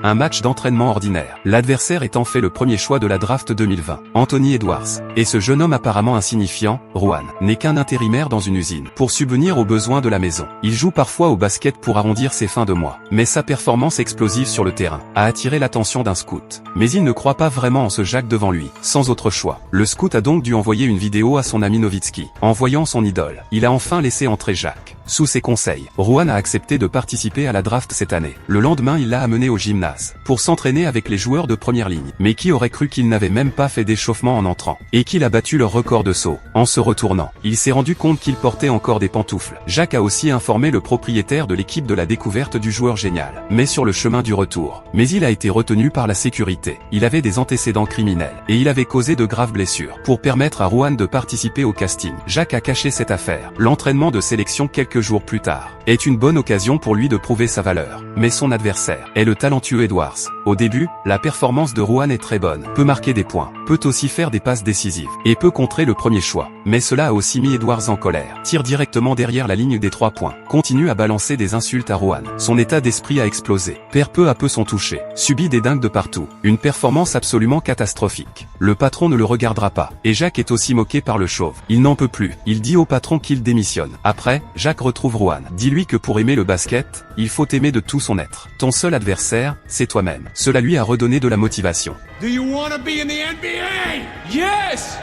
un match d'entraînement ordinaire. L'adversaire étant fait le premier choix de la draft 2020, Anthony Edwards. Et ce jeune homme apparemment insignifiant, Rohan, n'est qu'un intérimaire dans une usine, pour subvenir aux besoins de la maison. Il joue parfois au basket pour arrondir ses fins de mois, mais sa performance explosive sur le terrain a attiré l'attention d'un scout. Mais il ne croit pas vraiment en ce Jack devant lui, sans autre choix. Le scout a donc dû envoyer une vidéo à son ami Nowitzki. En voyant son idole, il a enfin laissé entrer Jack. Sous ses conseils, Rohan a accepté de participer à la draft cette année. Le lendemain, il l'a amené au gymnase, pour s'entraîner avec les joueurs de première ligne. Mais qui aurait cru qu'il n'avait même pas fait d'échauffement en entrant, et qu'il a battu leur record de saut. En se retournant, il s'est rendu compte qu'il portait encore des pantoufles. Jack a aussi informé le propriétaire de l'équipe de la découverte du joueur génial, mais sur le chemin du retour. Mais il a été retenu par la sécurité. Il avait des antécédents criminels, et il avait causé de graves blessures. Pour permettre à Rohan de participer au casting, Jack a caché cette affaire. L'entraînement de sélection quelques jours plus tard est une bonne occasion pour lui de prouver sa valeur. Mais son adversaire est le talentueux Edwards. Au début, la performance de Rohan est très bonne, peut marquer des points, peut aussi faire des passes décisives, et peut contrer le premier choix. Mais cela a aussi mis Edwards en colère. Tire directement derrière la ligne des 3 points. Continue à balancer des insultes à Rohan. Son état d'esprit a explosé. Perd peu à peu son toucher. Subit des dingues de partout. Une performance absolument catastrophique. Le patron ne le regardera pas. Et Jack est aussi moqué par le chauve. Il n'en peut plus. Il dit au patron qu'il démissionne. Après, Jack retrouve Rohan. Dis-lui que pour aimer le basket, il faut aimer de tout son être. Ton seul adversaire, c'est toi-même. Cela lui a redonné de la motivation. Do you want to be in the NBA? Yes!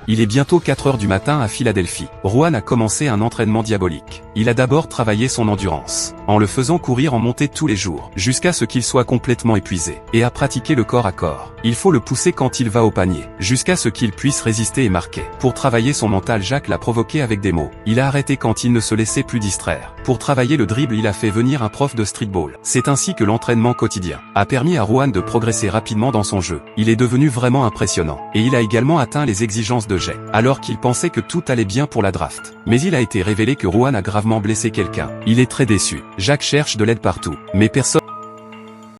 Il est bientôt 4 heures du matin à Philadelphie. Rohan a commencé un entraînement diabolique. Il a d'abord travaillé son endurance, en le faisant courir en montée tous les jours, jusqu'à ce qu'il soit complètement épuisé, et a pratiqué le corps à corps. Il faut le pousser quand il va au panier, jusqu'à ce qu'il puisse résister et marquer. Pour travailler son mental, Jack l'a provoqué avec des mots. Il a arrêté quand il ne se laissait plus distraire. Pour travailler le dribble, il a fait venir un prof de streetball. C'est ainsi que l'entraînement quotidien a permis à Rohan de progresser rapidement dans son jeu. Il est devenu vraiment impressionnant, et il a également atteint les exigences de Jay, alors qu'il pensait que tout allait bien pour la draft. Mais il a été révélé que Rohan a gravement blessé quelqu'un. Il est très déçu. Jack cherche de l'aide partout, mais personne